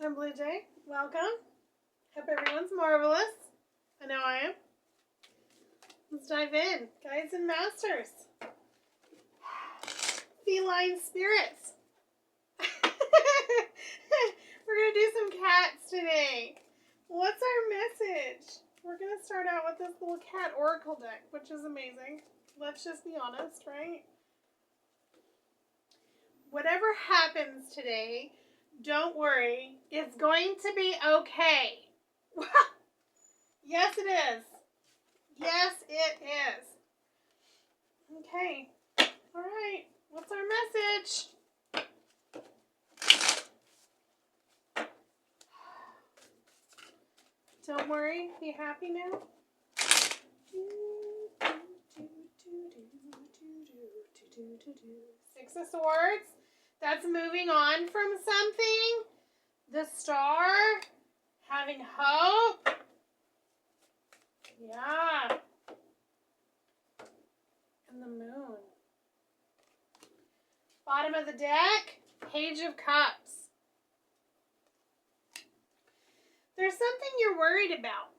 I'm Blue Jay. Welcome. Hope everyone's marvelous. I know I am. Let's dive in. Guides and Masters. Feline spirits. We're going to do some cats today. What's our message? We're going to start out with this little cat oracle deck, which is amazing. Let's just be honest, right? Whatever happens today, don't worry. It's going to be okay. Yes, it is. Yes, it is. Okay. All right. What's our message? Don't worry. Be happy now. Six of Swords. That's moving on from something. The Star. Having hope. Yeah. And the Moon. Bottom of the deck. Page of Cups. There's something you're worried about.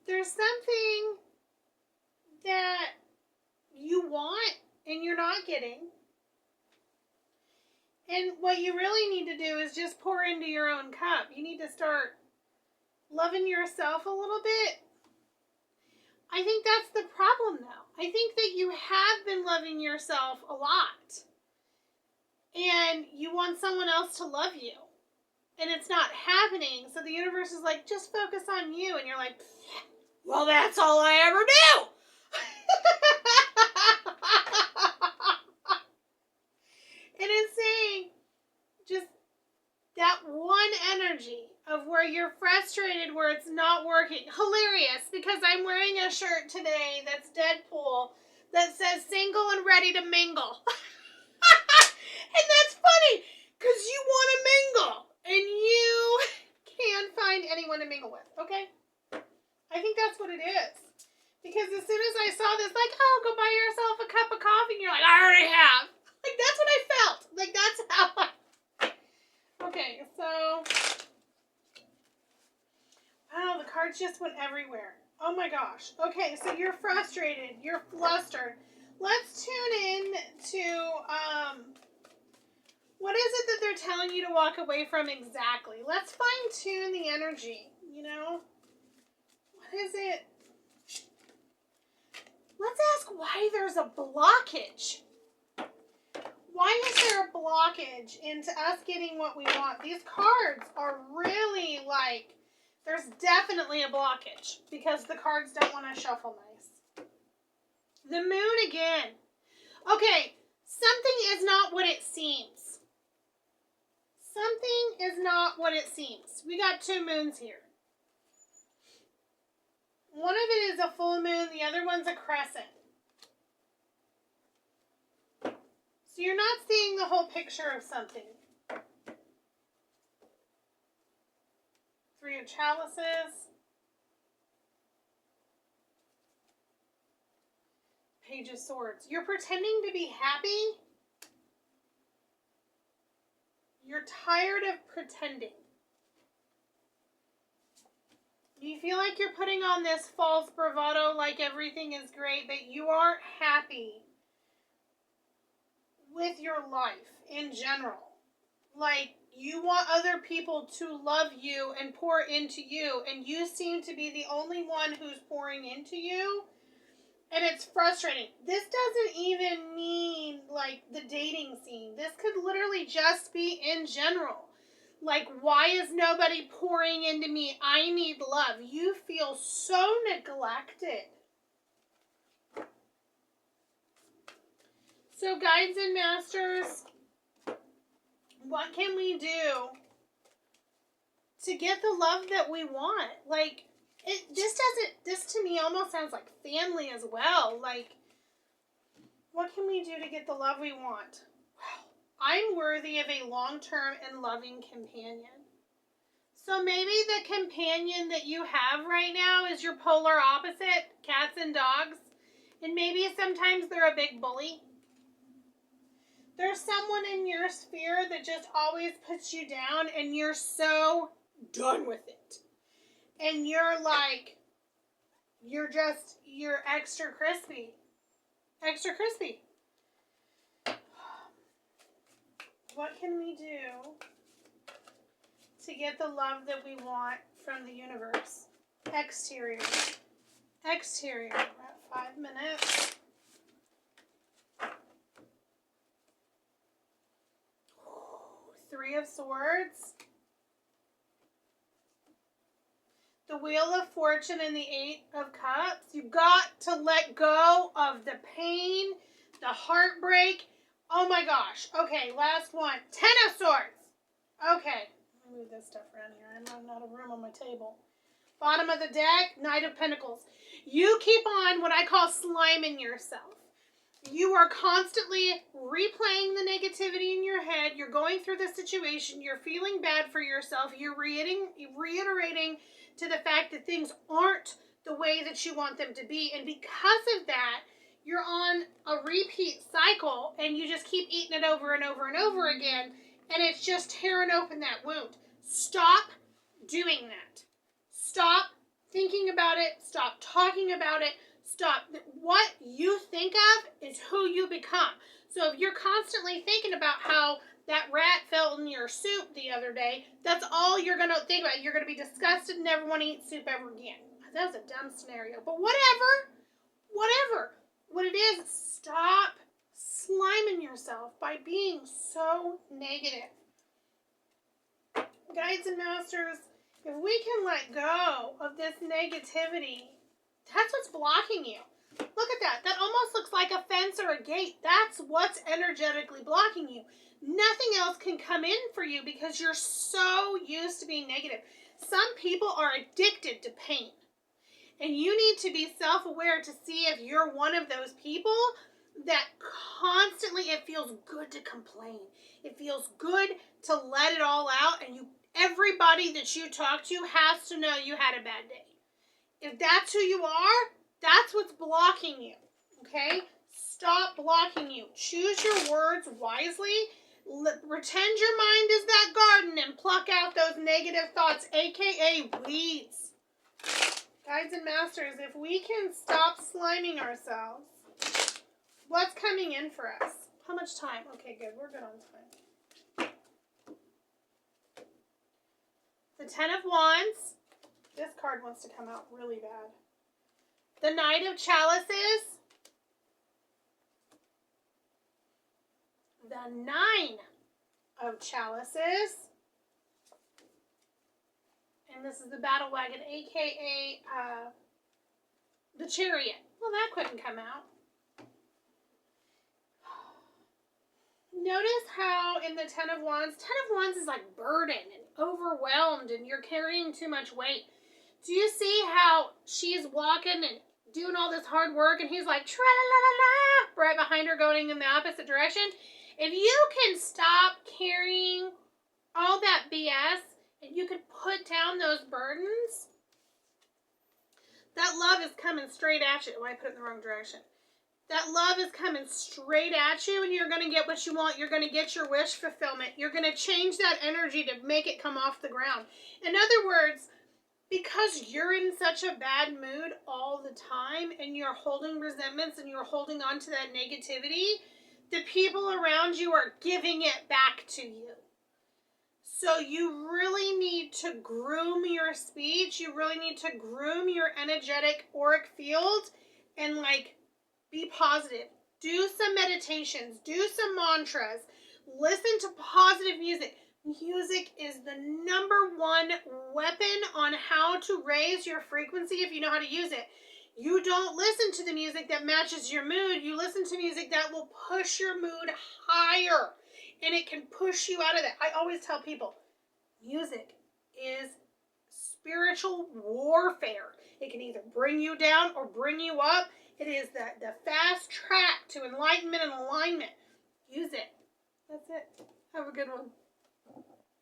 There's something that you want and you're not getting. And what you really need to do is just pour into your own cup. You need to start loving yourself a little bit. I think that's the problem, though. I think that you have been loving yourself a lot. And you want someone else to love you. And it's not happening. So the universe is like, just focus on you. And you're like, well, that's all I ever do. And it's saying just that one energy of where you're frustrated, where it's not working. Hilarious, because I'm wearing a shirt today that's Deadpool that says single and ready to mingle. And that's funny, because you want to mingle, and you can't find anyone to mingle with, okay? I think that's what it is. Because as soon as I saw this, like, oh, go buy yourself a cup of coffee, and you're like, I already have. Like, that's what I felt. Like, that's how I... Okay, so... Wow, the cards just went everywhere. Oh my gosh. Okay, so you're frustrated. You're flustered. Let's tune in to, what is it that they're telling you to walk away from exactly? Let's fine-tune the energy, you know? What is it? Let's ask why there's a blockage. Why is there a blockage into us getting what we want? These cards are really like, there's definitely a blockage because the cards don't want to shuffle nice. The Moon again. Okay, something is not what it seems. Something is not what it seems. We got two moons here. One of it is a full moon, the other one's a crescent. So you're not seeing the whole picture of something. Three of Chalices. Page of Swords. You're pretending to be happy. You're tired of pretending. You feel like you're putting on this false bravado like everything is great, but you aren't happy with your life in general. Like, you want other people to love you and pour into you, and you seem to be the only one who's pouring into you, and it's frustrating. This doesn't even mean, like, the dating scene. This could literally just be in general. Like, why is nobody pouring into me? I need love. You feel so neglected. So, guides and masters, what can we do to get the love that we want? Like, this to me almost sounds like family as well. Like, what can we do to get the love we want? I'm worthy of a long-term and loving companion. So maybe the companion that you have right now is your polar opposite, cats and dogs. And maybe sometimes they're a big bully. There's someone in your sphere that just always puts you down, and you're so done with it. And you're like, you're extra crispy. Extra crispy. What can we do to get the love that we want from the universe? Exterior. Exterior. We're at 5 minutes. Three of Swords. The Wheel of Fortune and the Eight of Cups. You've got to let go of the pain, the heartbreak. Oh my gosh. Okay, last one. 10 of Swords. Okay. Let me move this stuff around here. I'm running out of room on my table. Bottom of the deck, Knight of Pentacles. You keep on what I call sliming yourself. You are constantly replaying the negativity in your head. You're going through the situation. You're feeling bad for yourself. You're reiterating to the fact that things aren't the way that you want them to be. And because of that, you're on a repeat cycle and you just keep eating it over and over and over again. And it's just tearing open that wound. Stop doing that. Stop thinking about it. Stop talking about it. Stop. What you think of is who you become. So if you're constantly thinking about how that rat fell in your soup the other day, that's all you're going to think about. You're going to be disgusted and never want to eat soup ever again. That was a dumb scenario. But whatever. What it is, stop sliming yourself by being so negative. Guides and masters, if we can let go of this negativity, that's what's blocking you. Look at that. That almost looks like a fence or a gate. That's what's energetically blocking you. Nothing else can come in for you because you're so used to being negative. Some people are addicted to pain. And you need to be self-aware to see if you're one of those people that constantly, it feels good to complain. It feels good to let it all out. And everybody that you talk to has to know you had a bad day. If that's who you are, that's what's blocking you, okay? Stop blocking you. Choose your words wisely. Pretend your mind is that garden and pluck out those negative thoughts, aka weeds. Guides and masters, if we can stop sliming ourselves, what's coming in for us? How much time? Okay, good. We're good on time. The 10 of Wands. This card wants to come out really bad. The Knight of Chalices. The 9 of Chalices. And this is the Battle Wagon, aka the Chariot. Well, that couldn't come out. Notice how in the 10 of Wands is like burdened and overwhelmed and you're carrying too much weight. Do you see how she's walking and doing all this hard work and he's like tra-la-la-la-la right behind her going in the opposite direction? If you can stop carrying all that BS and you can put down those burdens, that love is coming straight at you. Oh, I put it in the wrong direction. That love is coming straight at you and you're going to get what you want. You're going to get your wish fulfillment. You're going to change that energy to make it come off the ground. In other words, because you're in such a bad mood all the time and you're holding resentments and you're holding on to that negativity, the people around you are giving it back to you. So you really need to groom your speech. You really need to groom your energetic auric field and be positive. Do some meditations. Do some mantras. Listen to positive music. Music is the #1 weapon on how to raise your frequency if you know how to use it. You don't listen to the music that matches your mood. You listen to music that will push your mood higher. And it can push you out of that. I always tell people, music is spiritual warfare. It can either bring you down or bring you up. It is the fast track to enlightenment and alignment. Use it. That's it. Have a good one.